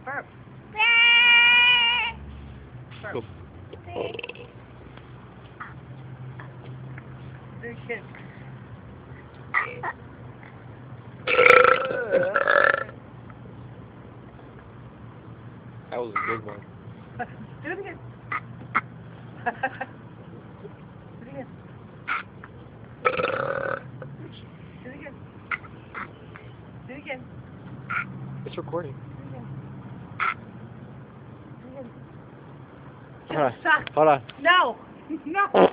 Burp. Burp. Go. Good kid. That was a big one. Do it again. Do it again. Do it again. Do it again. It's recording. Do it again. Hold on. Stop. Hold on. No. No.